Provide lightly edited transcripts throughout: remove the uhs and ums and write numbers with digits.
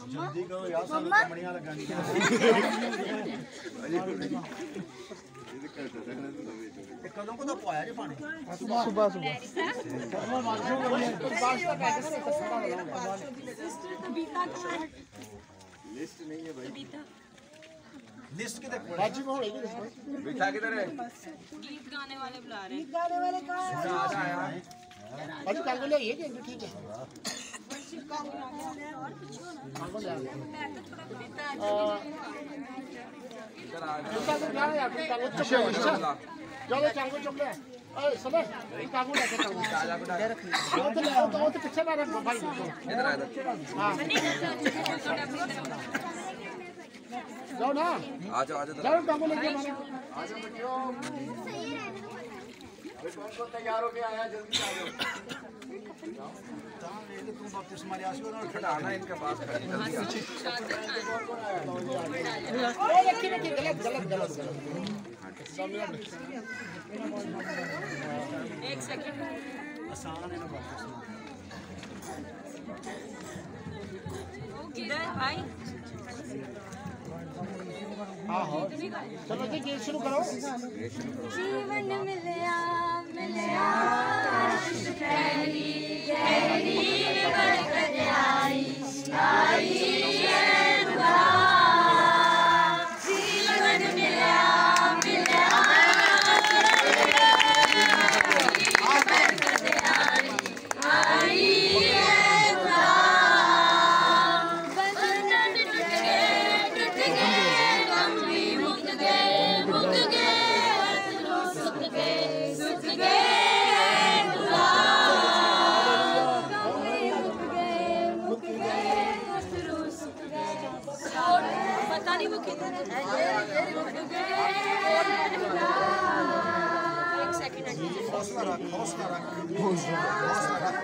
जल्दी करो यार सब कमड़ियां लगानी कदों को तो पाया जी पानी सुबह सुबह लिस्ट नहीं है भाई लिस्ट किधर बाजी में होगी बिठा किधर है गीत गाने वाले बुला रहे हैं गीत गाने वाले कहाँ आया बाजी कांगो ले ये ठीक है कांगो ले चलो कांगो चुप ले अरे सुनो कांगो ले कांगो तो पीछे ना रख भाई इधर आ हां जाओ ना आ जाओ जाओ कांगो लेके माने आ जाओ बेटियों अभी कौन तैयार हो के आया जल्दी आ जाओ तुम बपतिस्मा ले आसियो ना खड़ाना इनके पास खड़ी जल्दी आ ओ रखी गलत एक सेकंड आसान है ना बपतिस्मा किधर भाई हाँ चलो जी गीत शुरू करो जीवन मिलया गहरी गहरी बरकत आई जीवन मिलया बरकत आई पता नहीं वो किधर है एक सेकंड हौसला रख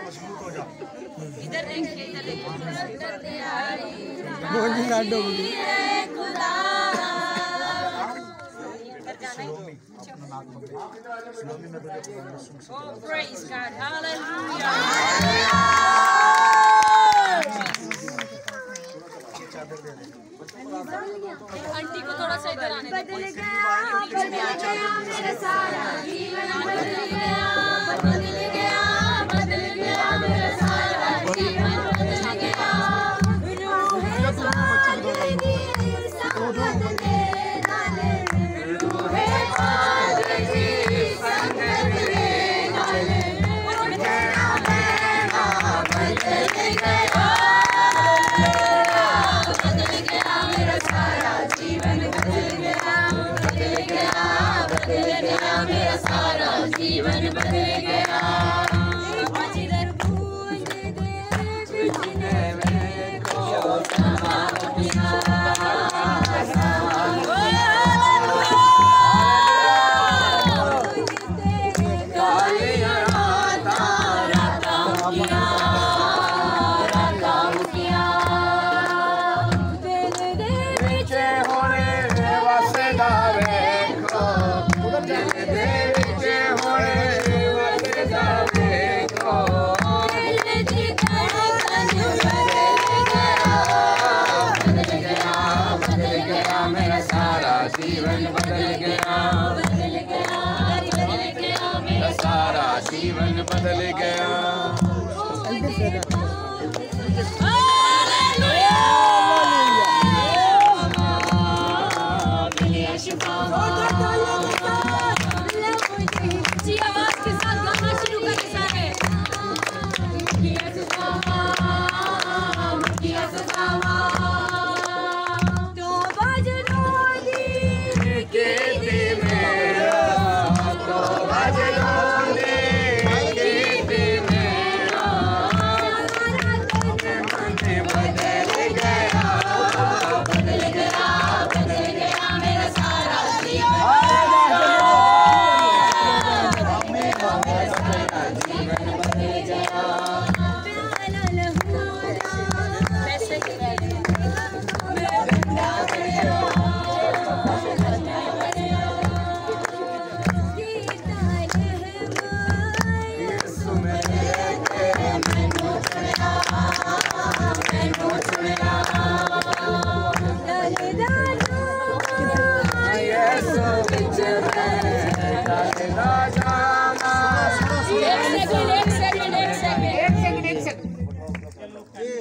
मजबूत हो जा इधर देखिए इधर देखिए Oh, praise God. Hallelujah. Aunty को थोड़ा सा इधर आने बदल गया मेरा सारा जीवन बदल गया मेरा सारा जीवन बदल गया रूहे साजदी संगत दे नाले रूहे साजदी संगत दे नाले उठना मैं बदल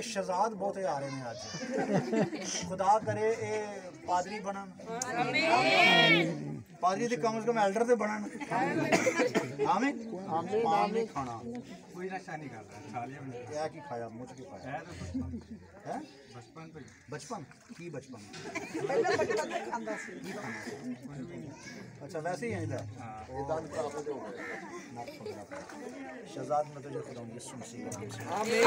शहजाद बहुत आ रहे हैं आज खुदा करे ए पादरी बनन पादरी ते कम से कम एल्डर ते बनन आमीन आमीन नहीं खाना कोई नशा नहीं कर रहा खा लिया क्या की खाया मुझ की खाया है बचपन की बचपन अच्छा वैसे ही है इधर शहजाद में तो जो खुदा यीशु मसीह आमीन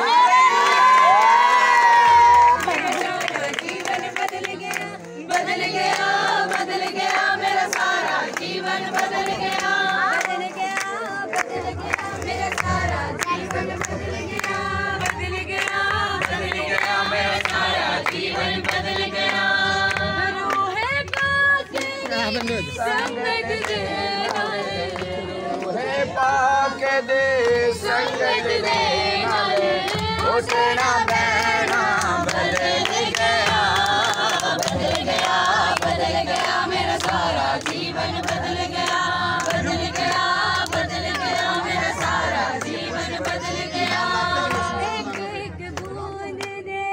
जीवन बदल गया बदल गया बदल गया मेरा सारा जीवन बदल गया बदल गया बदल गया मेरा सारा जीवन बदल गया बदल गया बदल गया मेरा सारा जीवन बदल गया रूह पाक संगत दे रूह पाक दे संगत दे उठना बहना बदल गया मेरा सारा जीवन बदल गया बदल गया बदल गया मेरा सारा जीवन बदल गया एक एक बूंद दे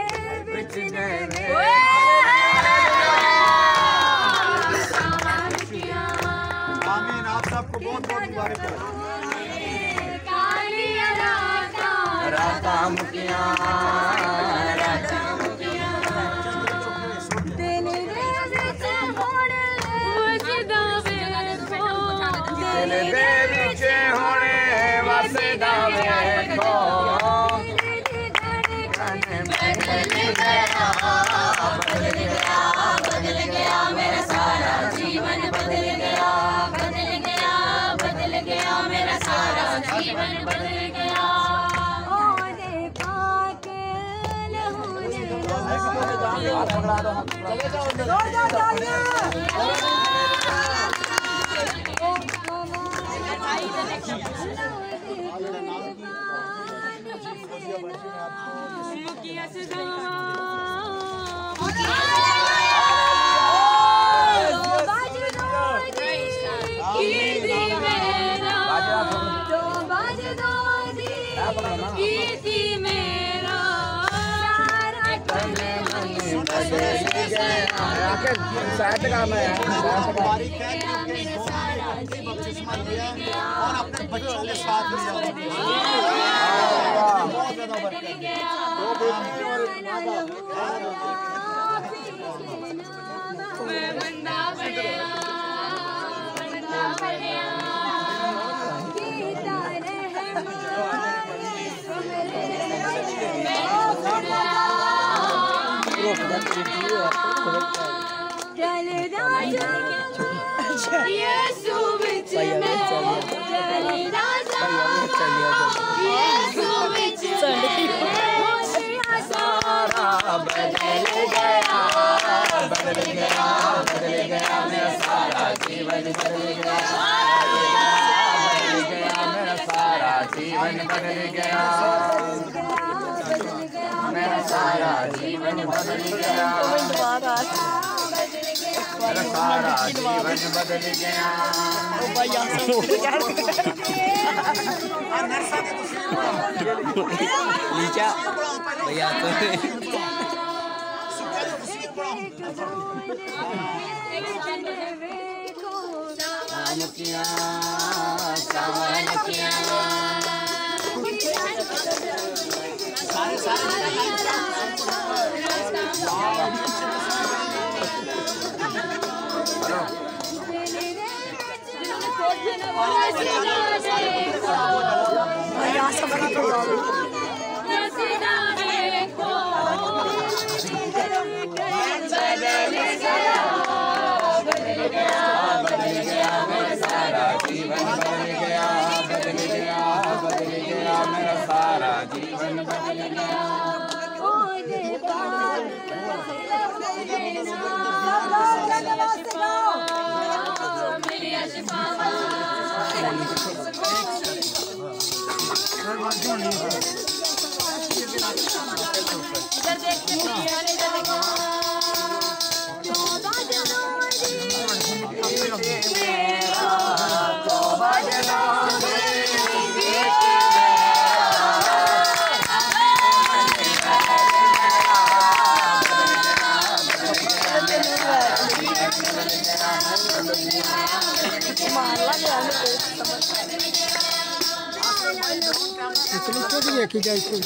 बिछने में आमीन आप सबको बहुत बहुत मुबारक हो कालिया राता मुखिया बदल गया मेरा सारा जीवन बदल गया बदल गया बदल गया मेरा सारा जीवन बदल गया ओ देखा के लहू ने साथ काम है और अपने बच्चों के साथ बहुत ज्यादा बदल गया मेरा सारा जीवन बदल गया मेरा सारा जीवन बदल गया मेरा सारा जीवन बदल गया मेरा सारा जीवन बदल गया लीचा भैया मेरा सारा जीवन बदल गया मेरी खुद देखी जाए खुद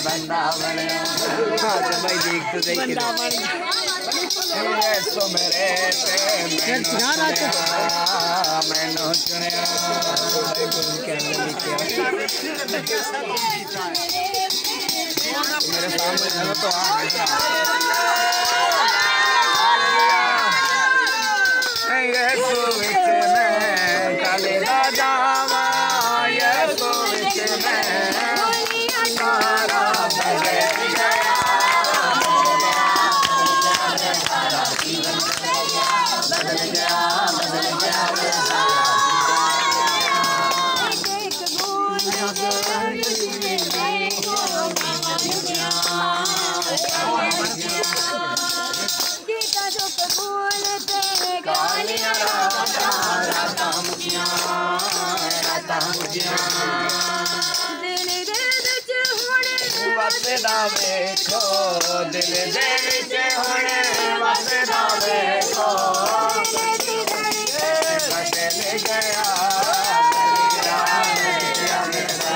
बंदा बने हाँ तो भाई देख तो सही सो मेरे मैंने चुनिया मेरे सामने तो देखो दिल दे विच हुणे वसदा देखो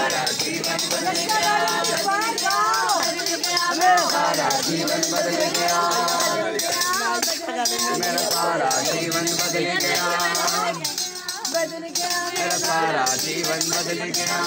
बदल गया मेरा जीवन बदल गया मेरा जीवन बदल गया मेरा सारा जीवन बदल गया मेरा सारा जीवन बदल गया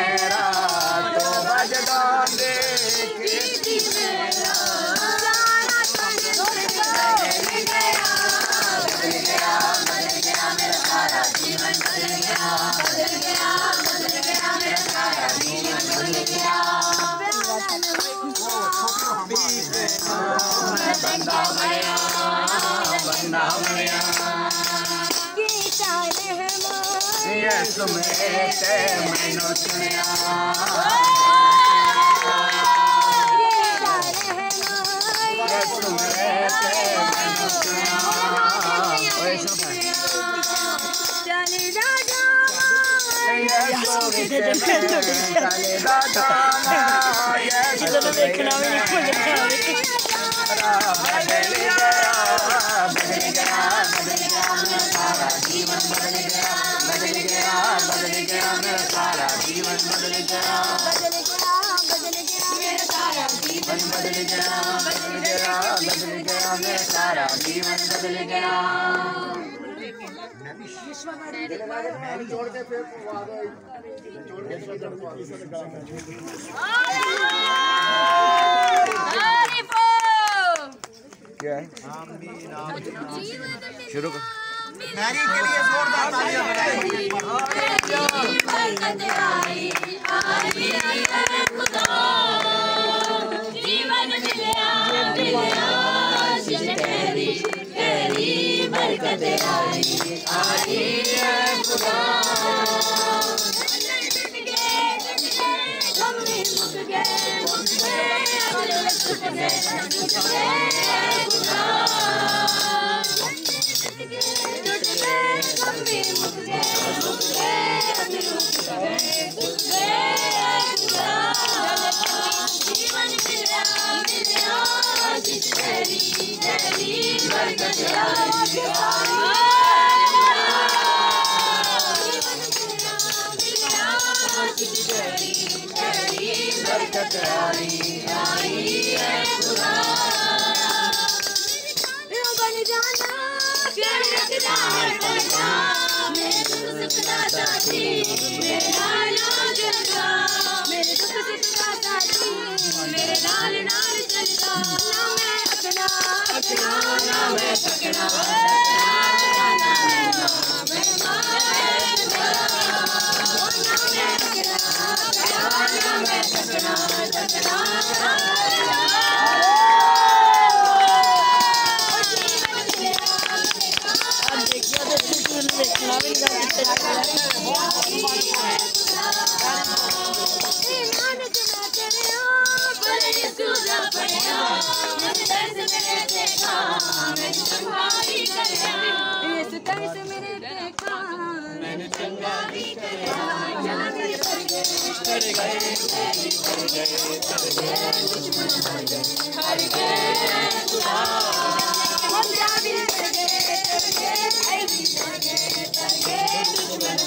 मेरा तो बजदा दे बंदा बनिया यीशु मेरे ते मैनू चुनिया यीशु मेरे ते मैनू चुनिया देखना भी नहीं भूल सारा जीवन बदल गया बदल गया बदल गया मेरा सारा जीवन बदल गया मेरा सारा जीवन बदल गया बदल गया बदल गया मेरा सारा जीवन बदल गया जोड़ के फिर जोड़ के क्या है शुरू कर मैरी के लिए जोरदार तालियां बजाएं जीवन मिलया मिलया तेरी तेरी बरकत आई है खुदा मेरे नाल नाल चलता ना मैं सकना पढ़िया मुझे दर्द मेरे देखा मैंने चंगाई करया इस दर्द मेरे देखा मैंने चंगाई करया जाने कर गए दुश्मन हर गए खुदा हम जाने कर गए दुश्मन हर गए खुदा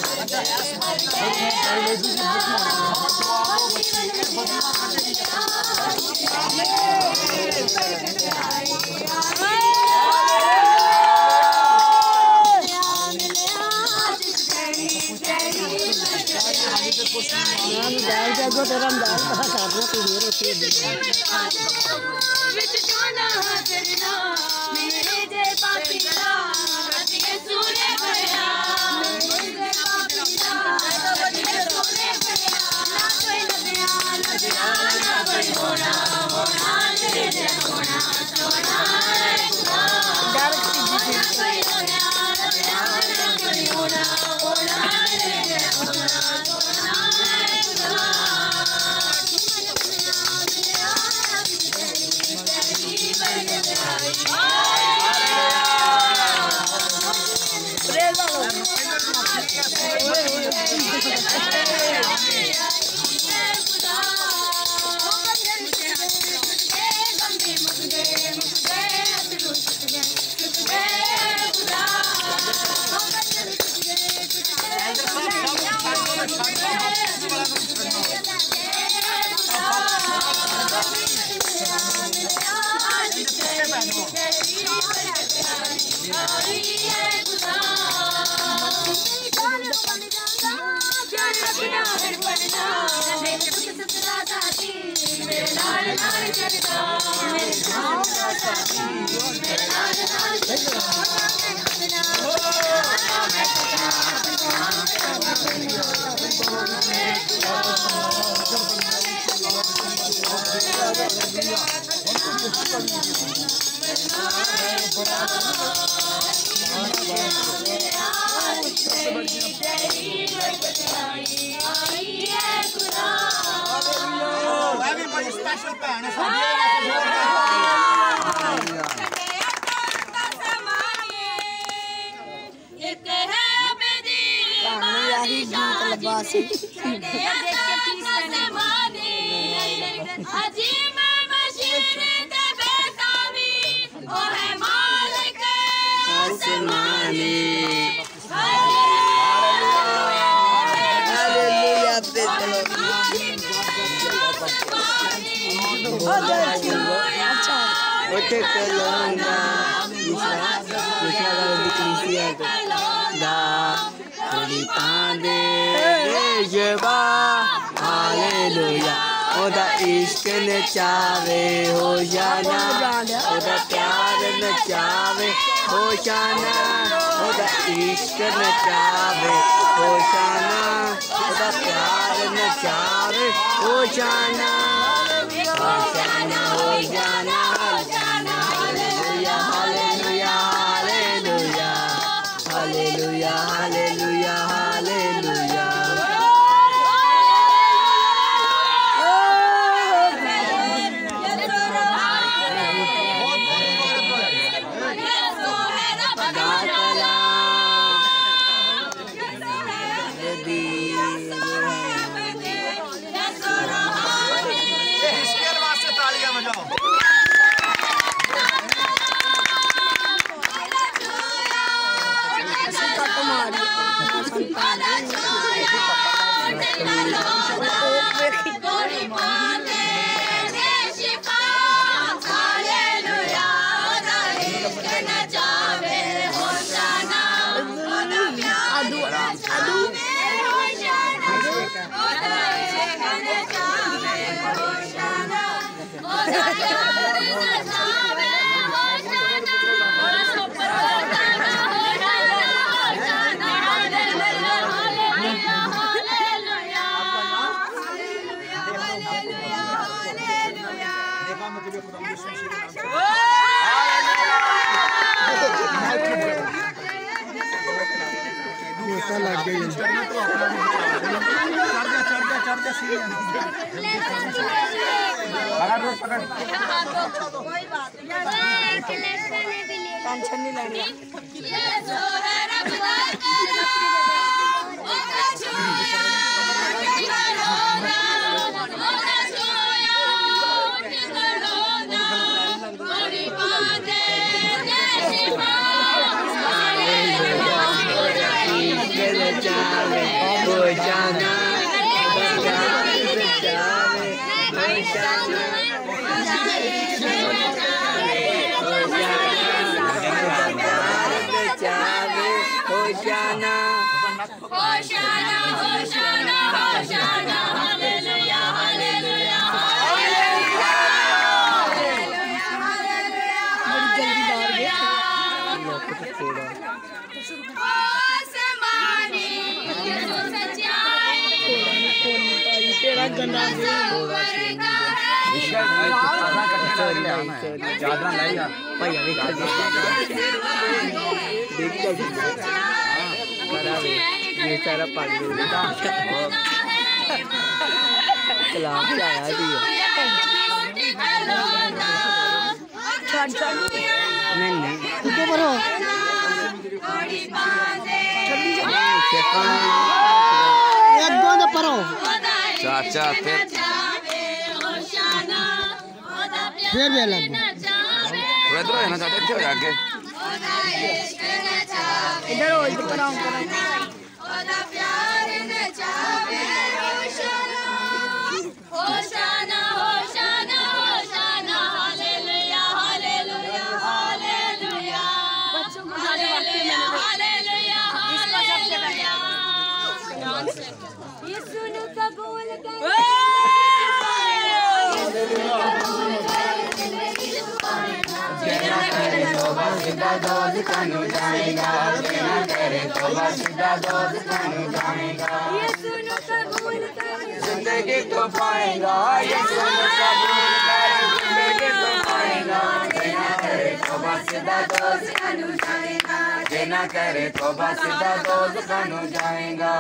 नचावे होशाना ओदा प्यार नचावे होशाना ओदा इश्क नचावे होशाना ओदा प्यार नचावे hosanna hosanna hosanna hallelujah hallelujah hallelujah hallelujah hallelujah hallelujah खलोता लग गई टेंशन नहीं लेनी Hosanna, Hosanna, Hosanna, Hallelujah, Hallelujah, ये सारा पानी चला के आया थी नहीं उधर करो एक दो दे परो चाचा फिर भी अलग इधर है ना चाचा क्यों आगे इधर हो इधर कराओ Hosanna, Hosanna, Hosanna, Hallelujah, Hallelujah, Hallelujah, Hallelujah, Hallelujah, Hallelujah. यीशु ने कबूल किया जेना करे तोबा सीधा दोज कानू जाएगा जेना करे तोबा सीधा दोज कानू जाएगा यीशु ने कबूल किया जिंदगी तो पाएगा यीशु ने कबूल कर जिंदगी तो पाएगा जेना करे तोबा सीधा दोज कानू जाएगा जेना करे तोबा सीधा दोज कानू जाएगा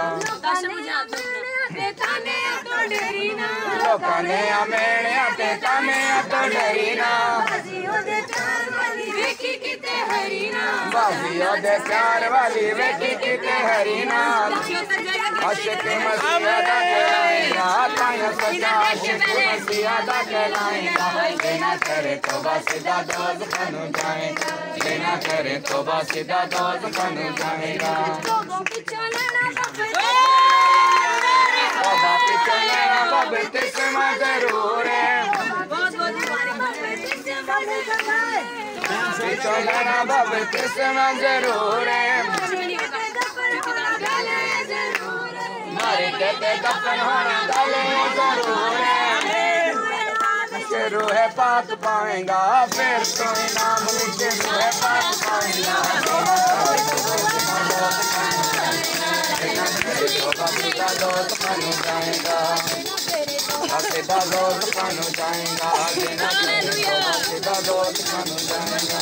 लोकाने आमेणे आतेताने आतो डरीना बाजियों दे प्यार वाली वेखी किते हरीना आशिक मसीहा दा कहलाएगा ताया सच्चा आशिक मसीहा दा कहलाएगा जेना करे तौबा सीधा दोज़ बन जाएगा जेना करे तौबा सीधा दोज़ बन जाएगा तौबा पिछले बपतिस्मा जरूर है पिछले बपतिस्मा जरूर है मारे कहते दफन होना गले जरूर है रूह पाक पाएगा फिर तो इनाम नीचे रूह पाक पाएगा सीधा दोस्त बन जाएगा सीधा दोस्त बन जाएगा सीधा दोस्त बन जाएगा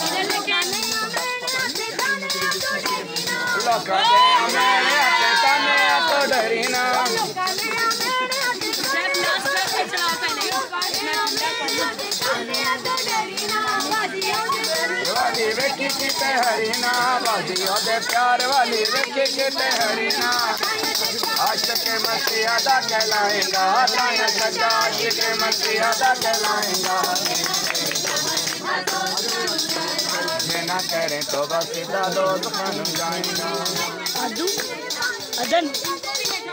तो डरीना वाली वेखी किते हरीना बाजियों दे प्यार वाली वेखी किते हरीना आशिक मसीहा दा कहलाएगा ताया सच्चा आशिक मसीहा दा कहलाएगा बिना करे तो बस सीधा दोस्त बन जाएगा अदन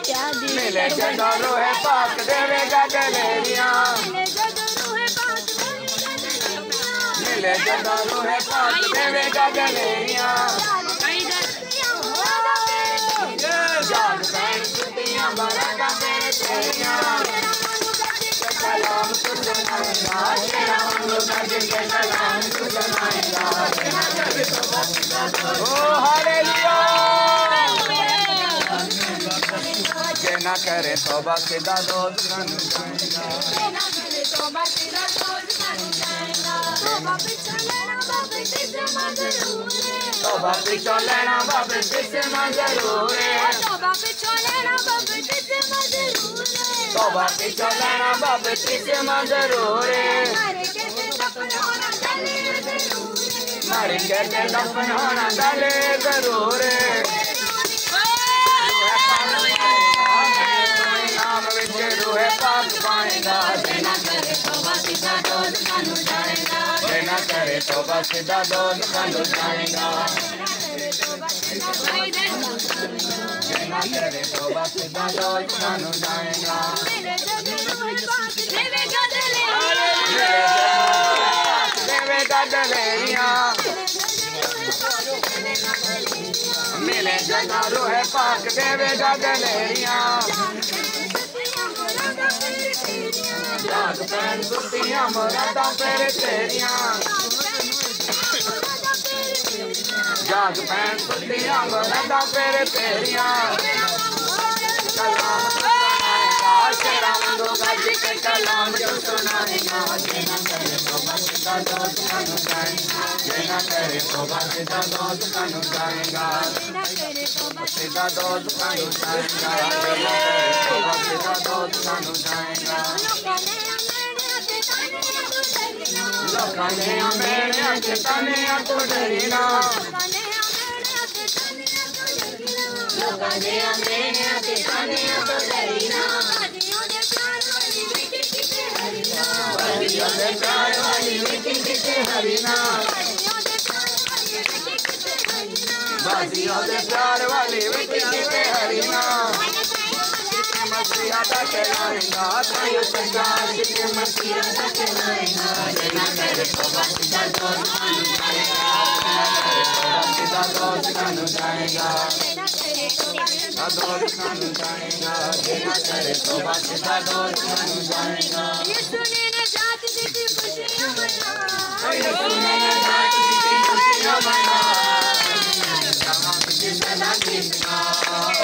क्या मिले जदारो है पाक देवेगा गलेरिया मिले जदारो है पाक देवेगा गलेरिया जाग बैठ सुतियां बरका तेरे तेरिया सलाम सुनाएगा तेरा मंगला जिनके सलाम सुनाएगा ओ हालेलुया जेना करे तौबा सीधा दोस्त बन जाएगा तोबा पिछो लेना बाबे तिसे मंजूर है तोबा पिछो लेना बाबे तिसे मंजूर है तोबा पिछो लेना बाबे तिसे मंजूर है तोबा पिछो लेना बाबे तिसे मंजूर है मारे के दफन होना मर गले के दफन होना जरूर है गले जरूर है नाम विच रूहे पाक पाएगा ना करे तोबा सीधा दोस्त कानू जाएगा जेना करे तोबा सीधा दोस्त कानू जाएगा जेना करे तोबा सीधा दोस्त कानू जाएगा मेरे जग रूह पाक देवेगा देवेगा दलेरियां मिले जना रूहे पाक देवेगा दलेरियां जाग पैन सुतियां मुरादां फिर तेरियां जाग पैन सुतियां मुरादां फिर तेरियां कलाम सुनाएगा शेरा मंगो गज के कलाम जो सुनाएगा जेना करे तोबा सीधा दोस्त कानू जाएगा जेना करे तोबा सीधा दोस्त कानू जाएगा सीधा दोस्त कानू जाएगा जेना करे तोबा सीधा दोस्त कानू जाएगा लोकाने मेरे के तने तो डरीना लोकाने मेरे ते ताने तो डरीना बलियों दे प्यार वाली मिट्टी किते हरीना बाजियों दे प्यार वाली मिट्टी किते हरीना मसीहा दा कहलाएगा तायो संगार के मसीहा दा कहलाएगा जेना करे तोबा सीधा दोस्त कानू जाएगा सीधा दोस्त कानू जाएगा दोस्त कानू जाएगा जेना करे तोबा सीधा दोस्त कानू जाएगा सुने न जात दी खुशियां मना सुने न जात दी खुशियां मना जहां की सदा गीत गा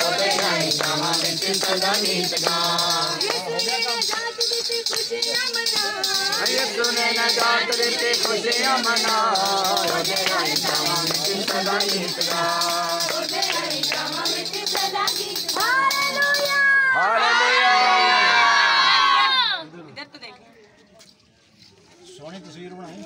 ओरे आई जहां की सदा गीत गा सुने न जात दी खुशियां मना ओरे आई जहां की सदा गीत गा हालेलुया इधर तो देख सोहनी तस्वीर बनाई